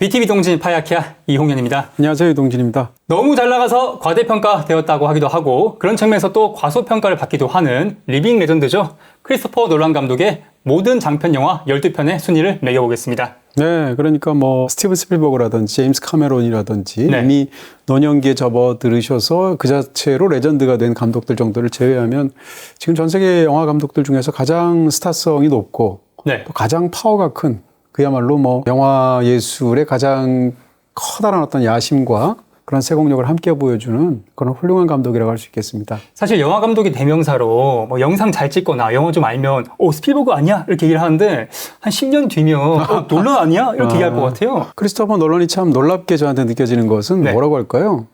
BTV 동진 파야키아 이홍현입니다. 안녕하세요, 이동진입니다. 너무 잘 나가서 과대평가되었다고 하기도 하고 그런 측면에서 또 과소평가를 받기도 하는 리빙 레전드죠. 크리스토퍼 놀란 감독의 모든 장편 영화 12편의 순위를 매겨보겠습니다. 네, 그러니까 뭐 스티븐 스필버그라든지 제임스 카메론이라든지 네. 이미 노년기에 접어들으셔서 그 자체로 레전드가 된 감독들 정도를 제외하면 지금 전 세계 영화 감독들 중에서 가장 스타성이 높고 네. 또 가장 파워가 큰 그야말로 뭐 영화 예술의 가장 커다란 어떤 야심과 그런 세공력을 함께 보여주는 그런 훌륭한 감독이라고 할 수 있겠습니다. 사실 영화 감독의 대명사로 뭐 영상 잘 찍거나 영화 좀 알면 스필버그 아니야? 이렇게 얘기를 하는데 한 10년 뒤면 놀란 아니야? 이렇게 얘기할 것 같아요. 크리스토퍼 놀런이 참 놀랍게 저한테 느껴지는 것은 네. 뭐라고 할까요?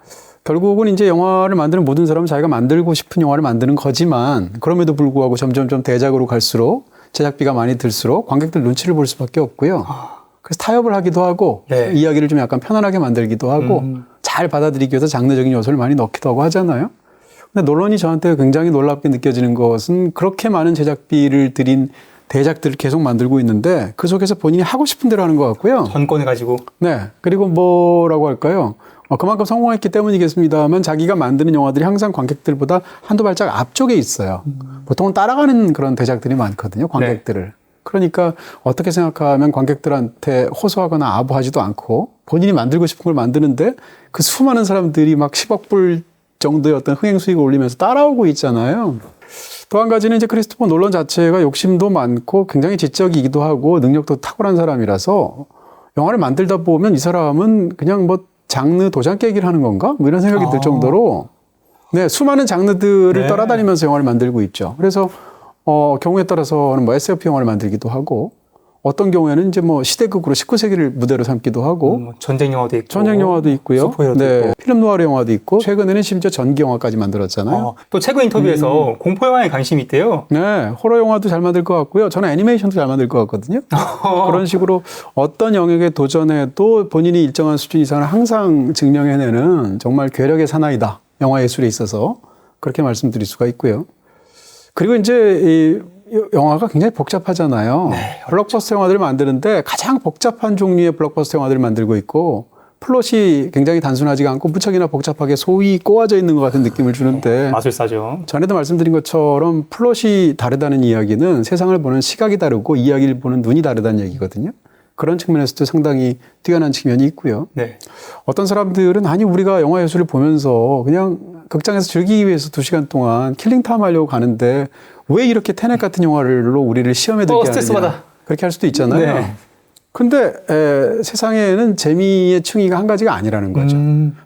결국은 이제 영화를 만드는 모든 사람은 자기가 만들고 싶은 영화를 만드는 거지만 그럼에도 불구하고 점점 대작으로 갈수록 제작비가 많이 들수록 관객들 눈치를 볼 수밖에 없고요. 그래서 타협을 하기도 하고 네. 이야기를 좀 약간 편안하게 만들기도 하고 잘 받아들이기 위해서 장르적인 요소를 많이 넣기도 하고 하잖아요. 근데 놀런이 저한테 굉장히 놀랍게 느껴지는 것은 그렇게 많은 제작비를 들인 대작들을 계속 만들고 있는데 그 속에서 본인이 하고 싶은 대로 하는 것 같고요. 전권해가지고. 네. 그리고 뭐라고 할까요? 그만큼 성공했기 때문이겠습니다만 자기가 만드는 영화들이 항상 관객들보다 한두 발짝 앞쪽에 있어요. 보통은 따라가는 그런 대작들이 많거든요. 관객들을. 네. 그러니까 어떻게 생각하면 관객들한테 호소하거나 아부하지도 않고 본인이 만들고 싶은 걸 만드는데 그 수많은 사람들이 막 10억 불 정도의 어떤 흥행 수익을 올리면서 따라오고 있잖아요. 또 한 가지는 이제 크리스토퍼 놀런 자체가 욕심도 많고 굉장히 지적이기도 하고 능력도 탁월한 사람이라서 영화를 만들다 보면 이 사람은 그냥 뭐 장르 도장 깨기를 하는 건가? 뭐 이런 생각이 들 정도로 네, 수많은 장르들을 네. 따라다니면서 영화를 만들고 있죠. 그래서 경우에 따라서는 뭐 SF 영화를 만들기도 하고 어떤 경우에는 이제 뭐 시대극으로 19세기를 무대로 삼기도 하고 전쟁 영화도 있고 전쟁 영화도 있고요. 슈퍼히어로도 네, 있고. 필름 노아르 영화도 있고 최근에는 심지어 전기 영화까지 만들었잖아요. 또 최근 인터뷰에서 공포 영화에 관심이 있대요. 네, 호러 영화도 잘 만들 것 같고요. 저는 애니메이션도 잘 만들 것 같거든요. 그런 식으로 어떤 영역에 도전해도 본인이 일정한 수준 이상을 항상 증명해내는 정말 괴력의 사나이다. 영화 예술에 있어서 그렇게 말씀드릴 수가 있고요. 그리고 이제 이 영화가 굉장히 복잡하잖아요. 네, 블록버스터 영화들을 만드는데 가장 복잡한 종류의 블록버스터 영화들을 만들고 있고 플롯이 굉장히 단순하지가 않고 무척이나 복잡하게 소위 꼬아져 있는 것 같은 느낌을 주는데 마술사죠. 전에도 말씀드린 것처럼 플롯이 다르다는 이야기는 세상을 보는 시각이 다르고 이야기를 보는 눈이 다르다는 얘기거든요. 그런 측면에서도 상당히 뛰어난 측면이 있고요. 네. 어떤 사람들은 아니 우리가 영화 예술을 보면서 그냥 극장에서 즐기기 위해서 2시간 동안 킬링타임 하려고 가는데 왜 이렇게 테넷 같은 영화로 우리를 시험에 들게 하느냐. 스트레스 받아. 그렇게 할 수도 있잖아요. 네. 근데 세상에는 재미의 층위가 한 가지가 아니라는 거죠.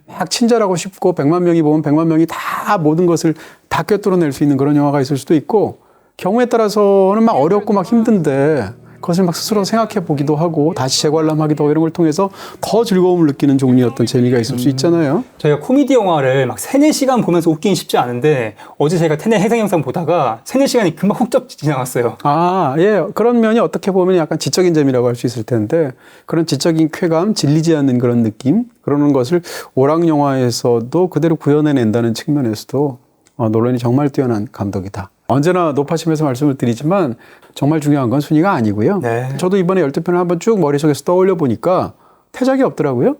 막 친절하고 싶고 100만 명이 보면 100만 명이 다 모든 것을 다 꿰뚫어낼 수 있는 그런 영화가 있을 수도 있고 경우에 따라서는 막 어렵고 막 힘든데 그것을 막 스스로 생각해 보기도 하고 다시 재관람하기도 하고 이런 걸 통해서 더 즐거움을 느끼는 종류의 어떤 재미가 있을 수 있잖아요. 저희가 코미디 영화를 막 3-4시간 보면서 웃기긴 쉽지 않은데 어제 제가 테넷 해상 영상 보다가 3-4시간이 금방 훅 지나갔어요. 아, 예. 그런 면이 어떻게 보면 약간 지적인 재미라고 할 수 있을 텐데 그런 지적인 쾌감, 질리지 않는 그런 느낌 그러는 것을 오락 영화에서도 그대로 구현해낸다는 측면에서도 놀런이 정말 뛰어난 감독이다. 언제나 높아심에서 말씀을 드리지만 정말 중요한 건 순위가 아니고요. 네. 저도 이번에 12편을 한번 쭉 머릿속에서 떠올려 보니까 태작이 없더라고요.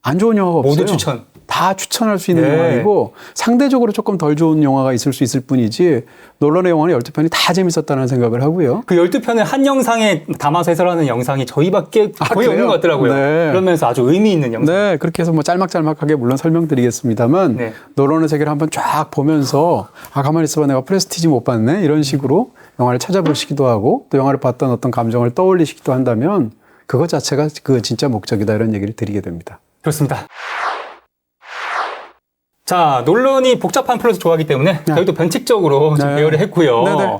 안 좋은 영화가 없어요. 모두 추천. 다 추천할 수 있는 네. 영화이고 상대적으로 조금 덜 좋은 영화가 있을 수 있을 뿐이지 놀런의 영화는 12편이 다 재밌었다는 생각을 하고요. 그 12편을 한 영상에 담아서 해설하는 영상이 저희밖에 거의 없는 것 같더라고요. 네. 그러면서 아주 의미 있는 영상. 네, 그렇게 해서 뭐 짤막짤막하게 물론 설명드리겠습니다만 네. 놀런의 세계를 한번 쫙 보면서 가만히 있어봐 내가 프레스티지 못 봤네 이런 식으로 영화를 찾아보시기도 하고 또 영화를 봤던 어떤 감정을 떠올리시기도 한다면 그것 자체가 그 진짜 목적이다 이런 얘기를 드리게 됩니다. 그렇습니다. 자, 놀런이 복잡한 플롯을 좋아하기 때문에 저희도 변칙적으로 좀 네. 배열을 했고요. 네네.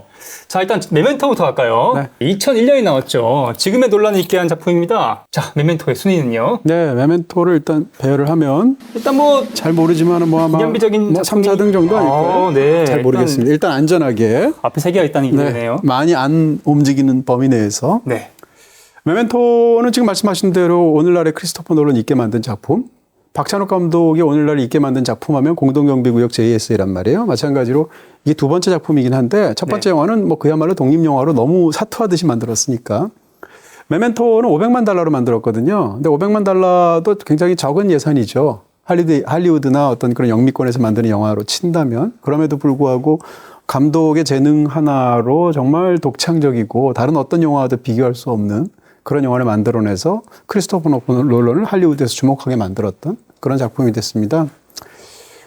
자, 일단 메멘토부터 할까요? 네. 2001년에 나왔죠. 지금의 논란이 있게 한 작품입니다. 자, 메멘토의 순위는요? 네, 메멘토를 일단 배열을 하면 일단 뭐 잘 모르지만 뭐 아마 기념비적인 뭐 3, 4등 정도 아닐까요? 네. 잘 모르겠습니다. 일단 안전하게 앞에 세 개가 있다는 얘기네요. 많이 안 움직이는 범위 내에서 네. 메멘토는 지금 말씀하신 대로 오늘날의 크리스토퍼 놀런이 있게 만든 작품 박찬욱 감독이 오늘날 있게 만든 작품하면 공동경비구역 JSA란 말이에요. 마찬가지로 이게 두 번째 작품이긴 한데 첫 번째 영화는 뭐 그야말로 독립영화로 너무 사투하듯이 만들었으니까 메멘토는 500만 달러로 만들었거든요. 근데 500만 달러도 굉장히 적은 예산이죠. 할리우드나 어떤 그런 영미권에서 만드는 영화로 친다면. 그럼에도 불구하고 감독의 재능 하나로 정말 독창적이고 다른 어떤 영화와도 비교할 수 없는 그런 영화를 만들어내서 크리스토퍼 놀런을 할리우드에서 주목하게 만들었던 그런 작품이 됐습니다.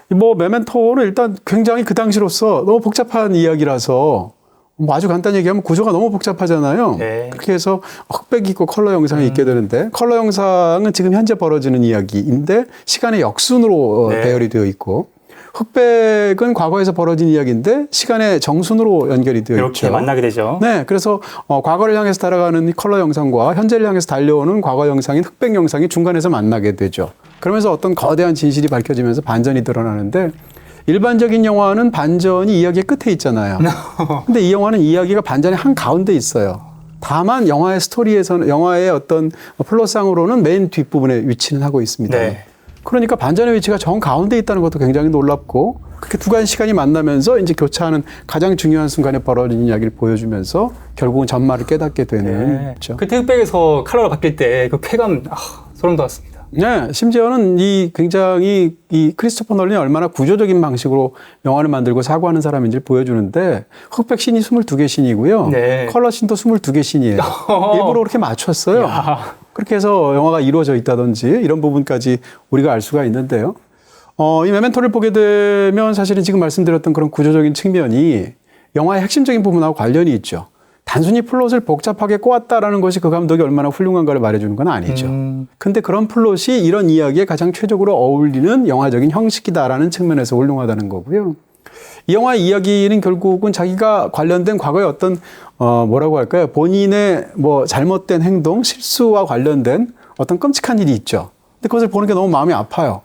뭐 메멘토는 일단 굉장히 그 당시로서 너무 복잡한 이야기라서 뭐 아주 간단히 얘기하면 구조가 너무 복잡하잖아요. 네. 그렇게 해서 흑백이 있고 컬러 영상이 있게 되는데 컬러 영상은 지금 현재 벌어지는 이야기인데 시간의 역순으로 네. 배열이 되어 있고 흑백은 과거에서 벌어진 이야기인데 시간의 정순으로 연결이 되어 이렇게 있죠. 만나게 되죠. 네, 그래서 과거를 향해서 달아가는 컬러 영상과 현재를 향해서 달려오는 과거 영상인 흑백 영상이 중간에서 만나게 되죠. 그러면서 어떤 거대한 진실이 밝혀지면서 반전이 드러나는데 일반적인 영화는 반전이 이야기의 끝에 있잖아요. 근데 이 영화는 이야기가 반전의 한 가운데 있어요. 다만 영화의 스토리에서는 영화의 어떤 플롯상으로는 맨 뒷부분에 위치는 하고 있습니다. 네. 그러니까 반전의 위치가 정 가운데 있다는 것도 굉장히 놀랍고 그렇게 두 가지 시간이 만나면서 이제 교차하는 가장 중요한 순간에 벌어진 이야기를 보여주면서 결국은 전말을 깨닫게 되는 네. 거죠. 그때 흑백에서 컬러로 바뀔 때 그 쾌감 소름 돋았습니다. 네, 심지어는 이 굉장히 이 크리스토퍼 놀란이 얼마나 구조적인 방식으로 영화를 만들고 사고하는 사람인지를 보여주는데 흑백 씬이 22개 씬이고요. 네. 컬러 씬도 22개 씬이에요. 일부러 그렇게 맞췄어요. 야. 그렇게 해서 영화가 이루어져 있다든지 이런 부분까지 우리가 알 수가 있는데요. 이 메멘토를 보게 되면 사실은 지금 말씀드렸던 그런 구조적인 측면이 영화의 핵심적인 부분하고 관련이 있죠. 단순히 플롯을 복잡하게 꼬았다라는 것이 그 감독이 얼마나 훌륭한가를 말해주는 건 아니죠. 근데 그런 플롯이 이런 이야기에 가장 최적으로 어울리는 영화적인 형식이다라는 측면에서 훌륭하다는 거고요. 이 영화의 이야기는 결국은 자기가 관련된 과거의 어떤 뭐라고 할까요? 본인의 뭐 잘못된 행동, 실수와 관련된 어떤 끔찍한 일이 있죠. 근데 그것을 보는 게 너무 마음이 아파요.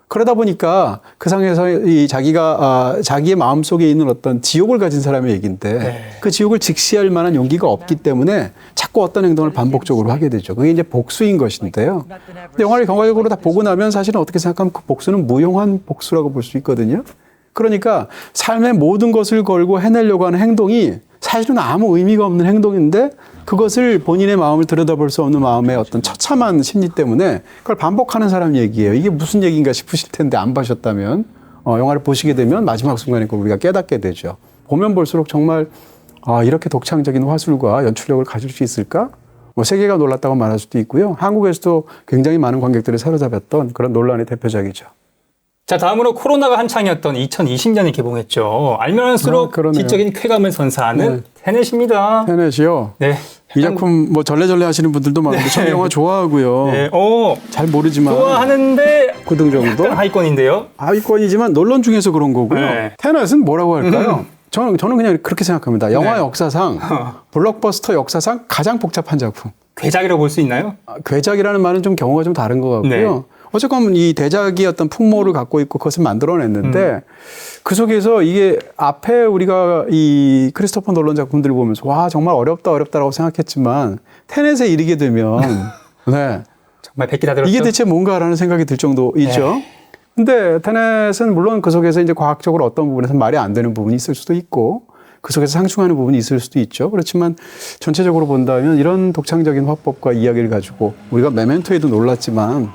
그러다 보니까 그 상에서 이 자기가 자기의 마음 속에 있는 어떤 지옥을 가진 사람의 얘기인데 네. 그 지옥을 직시할 만한 용기가 없기 때문에 자꾸 어떤 행동을 반복적으로 하게 되죠. 그게 이제 복수인 것인데요. 근데 영화를 경과적으로 다 보고 나면 사실은 어떻게 생각하면 그 복수는 무용한 복수라고 볼 수 있거든요. 그러니까 삶의 모든 것을 걸고 해내려고 하는 행동이 사실은 아무 의미가 없는 행동인데 그것을 본인의 마음을 들여다볼 수 없는 마음의 어떤 처참한 심리 때문에 그걸 반복하는 사람 얘기예요. 이게 무슨 얘기인가 싶으실 텐데 안 보셨다면 영화를 보시게 되면 마지막 순간에 그걸 우리가 깨닫게 되죠. 보면 볼수록 정말 이렇게 독창적인 화술과 연출력을 가질 수 있을까? 뭐 세계가 놀랐다고 말할 수도 있고요. 한국에서도 굉장히 많은 관객들을 사로잡았던 그런 논란의 대표작이죠. 자, 다음으로 코로나가 한창이었던 2020년에 개봉했죠. 알면 할수록 그러네요. 지적인 쾌감을 선사하는 테넷입니다. 테넷이요. 네. 이 작품 뭐 절레절레 하시는 분들도 많은데 저는 영화 좋아하고요. 네. 잘 모르지만 좋아하는데 9등 정도? 약간 하위권인데요. 하위권이지만 논론 중에서 그런 거고요. 네. 테넷은 뭐라고 할까요? 저는 그냥 그렇게 생각합니다. 영화 네. 역사상 블록버스터 역사상 가장 복잡한 작품. 괴작이라고 볼 수 있나요? 괴작이라는 말은 좀 경우가 좀 다른 것 같고요. 네. 어쨌건 이 대작이 어떤 풍모를 갖고 있고 그것을 만들어냈는데 그 속에서 이게 앞에 우리가 이 크리스토퍼 놀란 작품들을 보면서 와 정말 어렵다라고 생각했지만 테넷에 이르게 되면 네. 정말 백기 다 들었죠. 이게 대체 뭔가라는 생각이 들 정도이죠. 네. 근데 테넷은 물론 그 속에서 이제 과학적으로 어떤 부분에서 말이 안 되는 부분이 있을 수도 있고 그 속에서 상충하는 부분이 있을 수도 있죠. 그렇지만 전체적으로 본다면 이런 독창적인 화법과 이야기를 가지고 우리가 메멘토에도 놀랐지만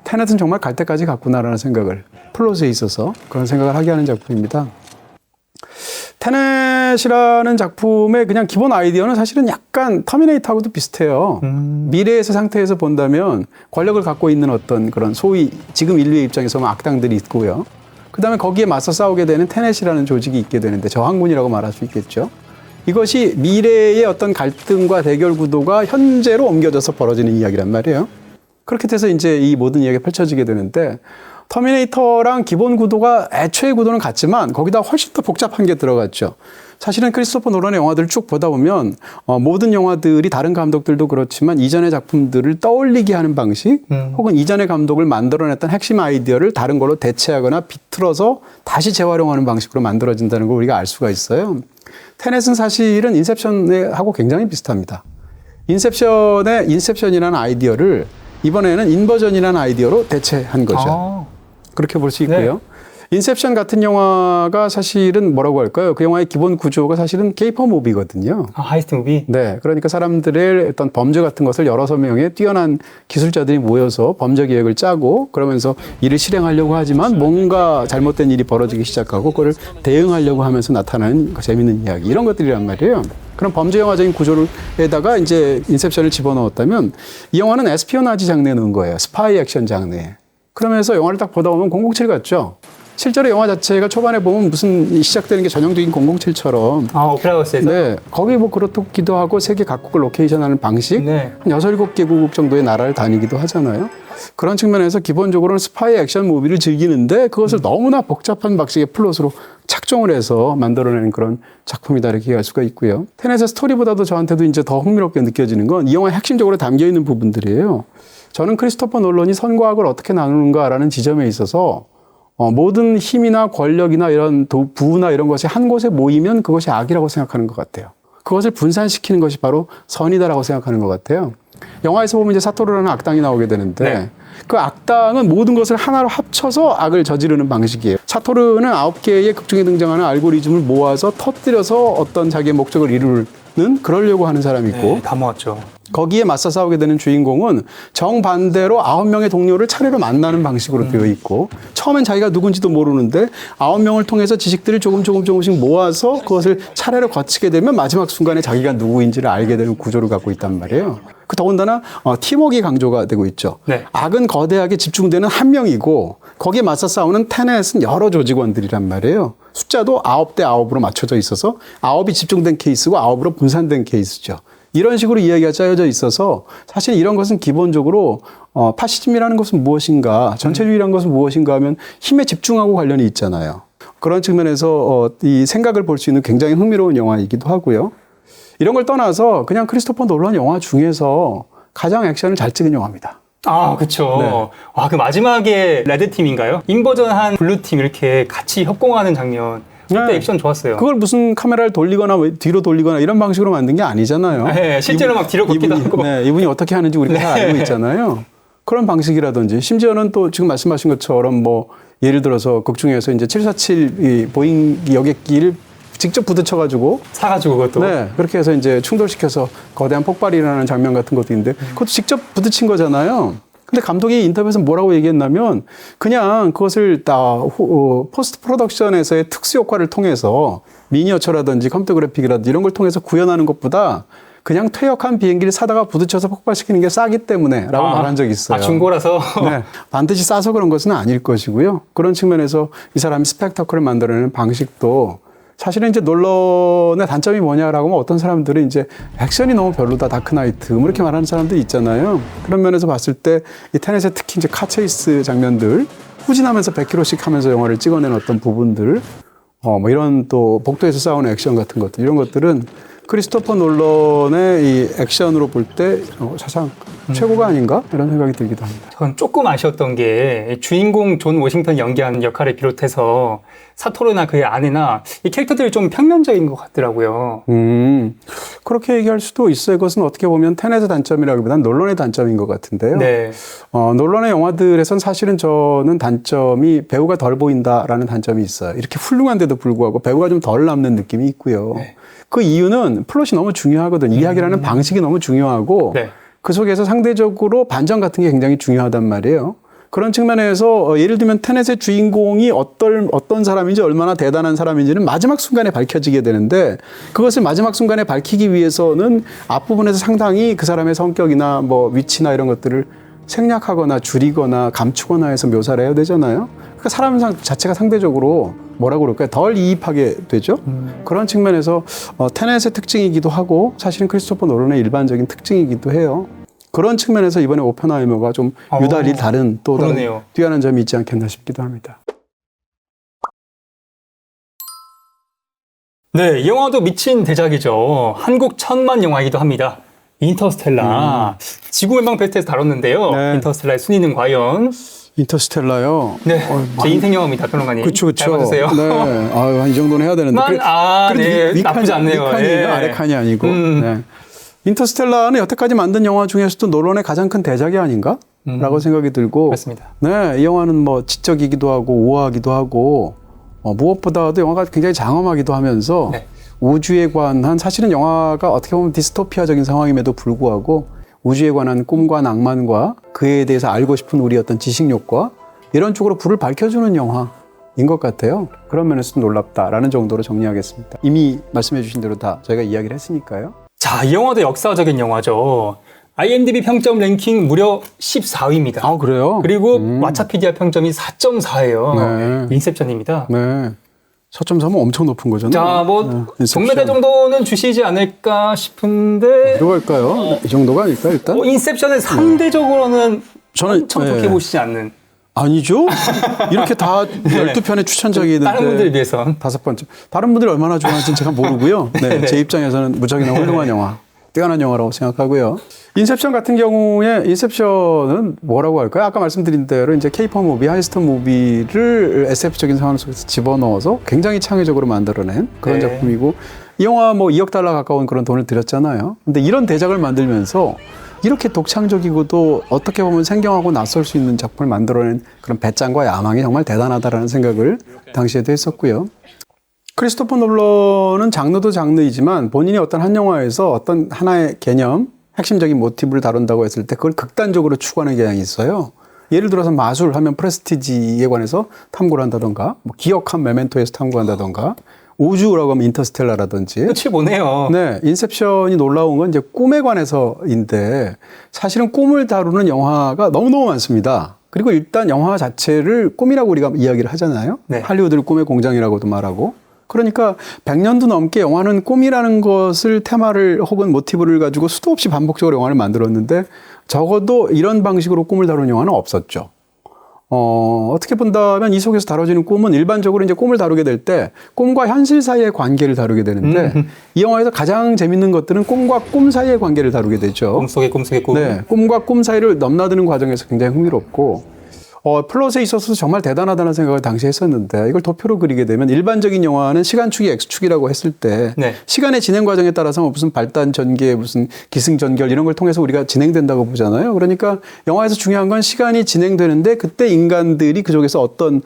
테넷은 정말 갈 때까지 갔구나라는 생각을 플롯에 있어서 그런 생각을 하게 하는 작품입니다. 테넷이라는 작품의 그냥 기본 아이디어는 사실은 약간 터미네이터하고도 비슷해요. 미래에서 상태에서 본다면 권력을 갖고 있는 어떤 그런 소위 지금 인류의 입장에서 악당들이 있고요. 그 다음에 거기에 맞서 싸우게 되는 테넷이라는 조직이 있게 되는데 저항군이라고 말할 수 있겠죠. 이것이 미래의 어떤 갈등과 대결 구도가 현재로 옮겨져서 벌어지는 이야기란 말이에요. 그렇게 돼서 이제 이 모든 이야기가 펼쳐지게 되는데 터미네이터랑 기본 구도가 애초의 구도는 같지만 거기다 훨씬 더 복잡한 게 들어갔죠. 사실은 크리스토퍼 놀란의 영화들을 쭉 보다 보면 모든 영화들이 다른 감독들도 그렇지만 이전의 작품들을 떠올리게 하는 방식 혹은 이전의 감독을 만들어냈던 핵심 아이디어를 다른 걸로 대체하거나 비틀어서 다시 재활용하는 방식으로 만들어진다는 걸 우리가 알 수가 있어요. 테넷은 사실은 인셉션하고 굉장히 비슷합니다. 인셉션의 인셉션이라는 아이디어를 이번에는 인버전이라는 아이디어로 대체한 거죠. 그렇게 볼 수 있고요. 인셉션 같은 영화가 사실은 뭐라고 할까요? 그 영화의 기본 구조가 사실은 케이퍼 무비거든요. 아, 하이스트 무비? 네. 그러니까 사람들의 어떤 범죄 같은 것을 여러 명의 뛰어난 기술자들이 모여서 범죄 계획을 짜고 그러면서 일을 실행하려고 하지만 뭔가 잘못된 일이 벌어지기 시작하고 그걸 대응하려고 하면서 나타나는 재미있는 이야기. 이런 것들이란 말이에요. 그런 범죄 영화적인 구조에다가 이제 인셉션을 집어넣었다면 이 영화는 에스피오나지 장르에 넣은 거예요. 스파이 액션 장르에. 그러면서 영화를 딱 보다 보면 007 같죠? 실제로 영화 자체가 초반에 보면 무슨 시작되는 게 전형적인 007처럼. 아, 오페라 하우스에서? 네. 거기 뭐 그렇기도 하고 세계 각국을 로케이션 하는 방식. 네. 한 6, 7개국 정도의 나라를 다니기도 하잖아요. 그런 측면에서 기본적으로는 스파이 액션 무비를 즐기는데 그것을 너무나 복잡한 방식의 플롯으로 착종을 해서 만들어내는 그런 작품이다 이렇게 얘기할 수가 있고요. 테넷의 스토리보다도 저한테도 이제 더 흥미롭게 느껴지는 건 이 영화에 핵심적으로 담겨 있는 부분들이에요. 저는 크리스토퍼 놀런이 선과 악을 어떻게 나누는가라는 지점에 있어서 모든 힘이나 권력이나 이런 부나 이런 것이 한 곳에 모이면 그것이 악이라고 생각하는 것 같아요. 그것을 분산시키는 것이 바로 선이다라고 생각하는 것 같아요. 영화에서 보면 이제 사토르라는 악당이 나오게 되는데 네. 그 악당은 모든 것을 하나로 합쳐서 악을 저지르는 방식이에요. 사토르는 9개의 극중에 등장하는 알고리즘을 모아서 터뜨려서 어떤 자기의 목적을 이루는 그러려고 하는 사람이 있고 네, 다 모았죠. 거기에 맞서 싸우게 되는 주인공은 정반대로 9명의 동료를 차례로 만나는 방식으로 되어 있고 처음엔 자기가 누군지도 모르는데 9명을 통해서 지식들을 조금씩 모아서 그것을 차례로 거치게 되면 마지막 순간에 자기가 누구인지를 알게 되는 구조를 갖고 있단 말이에요. 그 더군다나 팀워크가 강조가 되고 있죠. 네. 악은 거대하게 집중되는 한 명이고 거기에 맞서 싸우는 테넷은 여러 조직원들이란 말이에요. 숫자도 9대 9으로 맞춰져 있어서 9이 집중된 케이스고 9으로 분산된 케이스죠. 이런 식으로 이야기가 짜여져 있어서 사실 이런 것은 기본적으로 파시즘이라는 것은 무엇인가, 전체주의라는 것은 무엇인가 하면 힘에 집중하고 관련이 있잖아요. 그런 측면에서 이 생각을 볼 수 있는 굉장히 흥미로운 영화이기도 하고요. 이런 걸 떠나서 그냥 크리스토퍼 놀란 영화 중에서 가장 액션을 잘 찍은 영화입니다. 아, 그쵸. 네. 와, 그 마지막에 레드팀인가요? 인버전한 블루팀 이렇게 같이 협공하는 장면. 그때 네. 액션 좋았어요. 그걸 무슨 카메라를 돌리거나 뒤로 돌리거나 이런 방식으로 만든 게 아니잖아요. 네, 실제로 막 뒤로 걷기도 하고. 네, 이분이 어떻게 하는지 우리가 다 알고 있잖아요. 그런 방식이라든지 심지어는 또 지금 말씀하신 것처럼 뭐 예를 들어서 극 중에서 이제 747 이 보잉 여객기를 직접 부딪혀가지고 사가지고 그것도. 네, 그렇게 해서 이제 충돌시켜서 거대한 폭발이 일어나는 장면 같은 것도 있는데 그것도 직접 부딪힌 거잖아요. 근데 감독이 인터뷰에서 뭐라고 얘기했냐면 그냥 그것을 다 포스트 프로덕션에서의 특수 효과를 통해서 미니어처라든지 컴퓨터 그래픽이라든지 이런 걸 통해서 구현하는 것보다 그냥 퇴역한 비행기를 사다가 부딪혀서 폭발시키는 게 싸기 때문에 라고 말한 적이 있어요. 아, 중고라서? 네, 반드시 싸서 그런 것은 아닐 것이고요. 그런 측면에서 이 사람이 스펙터클을 만들어내는 방식도 사실은 이제 놀런의 단점이 뭐냐라고 하면 어떤 사람들은 이제 액션이 너무 별로다, 다크나이트, 뭐 이렇게 말하는 사람들이 있잖아요. 그런 면에서 봤을 때 이 테넷의 특히 이제 카체이스 장면들, 후진하면서 100km씩 하면서 영화를 찍어낸 어떤 부분들, 뭐 이런 또 복도에서 싸우는 액션 같은 것들, 이런 것들은 크리스토퍼 놀런의 이 액션으로 볼 때 사상 최고가 아닌가? 이런 생각이 들기도 합니다. 전 조금 아쉬웠던 게 주인공 존 워싱턴 연기하는 역할을 비롯해서 사토르나 그의 아내나 이 캐릭터들이 좀 평면적인 것 같더라고요. 그렇게 얘기할 수도 있어요. 그것은 어떻게 보면 테넷의 단점이라기보다는 놀런의 단점인 것 같은데요. 네. 놀런의 영화들에선 사실은 저는 단점이 배우가 덜 보인다라는 단점이 있어요. 이렇게 훌륭한데도 불구하고 배우가 좀 덜 남는 느낌이 있고요. 네. 그 이유는 플롯이 너무 중요하거든요. 이야기라는 방식이 너무 중요하고 네. 그 속에서 상대적으로 반전 같은 게 굉장히 중요하단 말이에요. 그런 측면에서 예를 들면 테넷의 주인공이 어떤 사람인지 얼마나 대단한 사람인지는 마지막 순간에 밝혀지게 되는데 그것을 마지막 순간에 밝히기 위해서는 앞부분에서 상당히 그 사람의 성격이나 뭐 위치나 이런 것들을 생략하거나 줄이거나 감추거나 해서 묘사를 해야 되잖아요. 그러니까 사람 자체가 상대적으로 뭐라고 그럴까요? 덜 이입하게 되죠. 그런 측면에서 테넷의 특징이기도 하고 사실은 크리스토퍼 노런의 일반적인 특징이기도 해요. 그런 측면에서 이번에 오펜하이머가 좀 유달리 다른 또 다른 그러네요. 뛰어난 점이 있지 않겠나 싶기도 합니다. 네, 이 영화도 미친 대작이죠. 한국 천만 영화이기도 합니다. 인터스텔라. 지구멸망 베스트에서 다뤘는데요. 네. 인터스텔라의 순위는 과연? 인터스텔라요. 네, 제 인생 영화입니다, 평론가님. 그렇죠. 잘 봐주세요. 네, 이 정도는 해야 되는데. 네, 나쁘지 않네요. 위칸이에요. 아래칸이 아니고. 네. 인터스텔라는 여태까지 만든 영화 중에서도 놀런의 가장 큰 대작이 아닌가? 라고 생각이 들고. 그렇습니다. 네, 이 영화는 뭐 지적이기도 하고 우아하기도 하고 무엇보다도 영화가 굉장히 장엄하기도 하면서 네. 우주에 관한 사실은 영화가 어떻게 보면 디스토피아적인 상황임에도 불구하고 우주에 관한 꿈과 낭만과 그에 대해서 알고 싶은 우리 어떤 지식욕과 이런 쪽으로 불을 밝혀주는 영화인 것 같아요. 그런 면에서 놀랍다라는 정도로 정리하겠습니다. 이미 말씀해 주신 대로 다 저희가 이야기를 했으니까요. 자, 이 영화도 역사적인 영화죠. IMDb 평점 랭킹 무려 14위입니다. 아, 그래요? 그리고 왓챠피디아 평점이 4.4예요. 네. 인셉션입니다. 네. 4.3은 엄청 높은 거잖아요. 자, 뭐 인셉션. 동메달 정도는 주시지 않을까 싶은데 들어갈까요? 이 정도가 아닐까 일단? 인셉션은 상대적으로는 저는 엄청 좋게 보시지 않는 아니죠? 이렇게 다 12편의 추천작이 있는데 다른 분들에 비해선 5번째. 다른 분들이 얼마나 좋아하는지 제가 모르고요. 네, 제 입장에서는 무척이나 훌륭한 영화, 뛰어난 영화라고 생각하고요. 인셉션 같은 경우에 인셉션은 뭐라고 할까요? 아까 말씀드린 대로 이제 케이팝 무비, 하이스트 무비를 SF적인 상황 속에서 집어넣어서 굉장히 창의적으로 만들어낸 그런 네. 작품이고 이 영화 뭐 2억 달러 가까운 그런 돈을 들였잖아요. 근데 이런 대작을 만들면서 이렇게 독창적이고도 어떻게 보면 생경하고 낯설 수 있는 작품을 만들어낸 그런 배짱과 야망이 정말 대단하다라는 생각을 당시에도 했었고요. 크리스토퍼 놀런은 장르도 장르이지만 본인이 어떤 한 영화에서 어떤 하나의 개념, 핵심적인 모티브를 다룬다고 했을 때 그걸 극단적으로 추구하는 경향이 있어요. 예를 들어서 마술 하면 프레스티지에 관해서 탐구를 한다던가, 뭐 기억한 메멘토에서 탐구한다던가, 우주라고 하면 인터스텔라라든지. 끝이 보네요. 네, 인셉션이 놀라운 건 이제 꿈에 관해서인데 사실은 꿈을 다루는 영화가 너무너무 많습니다. 그리고 일단 영화 자체를 꿈이라고 우리가 이야기를 하잖아요. 네. 할리우드를 꿈의 공장이라고도 말하고. 그러니까 100년도 넘게 영화는 꿈이라는 것을 테마를 혹은 모티브를 가지고 수도 없이 반복적으로 영화를 만들었는데 적어도 이런 방식으로 꿈을 다루는 영화는 없었죠. 어떻게 본다면 이 속에서 다뤄지는 꿈은 일반적으로 이제 꿈을 다루게 될 때 꿈과 현실 사이의 관계를 다루게 되는데 이 영화에서 가장 재밌는 것들은 꿈과 꿈 사이의 관계를 다루게 되죠. 꿈속의 꿈. 네, 꿈과 꿈 사이를 넘나드는 과정에서 굉장히 흥미롭고 플롯에 있어서 정말 대단하다는 생각을 당시에 했었는데 이걸 도표로 그리게 되면 일반적인 영화는 시간축이 X축이라고 했을 때 네. 시간의 진행 과정에 따라서 무슨 발단 전개, 무슨 기승전결 이런 걸 통해서 우리가 진행된다고 보잖아요. 그러니까 영화에서 중요한 건 시간이 진행되는데 그때 인간들이 그쪽에서 어떤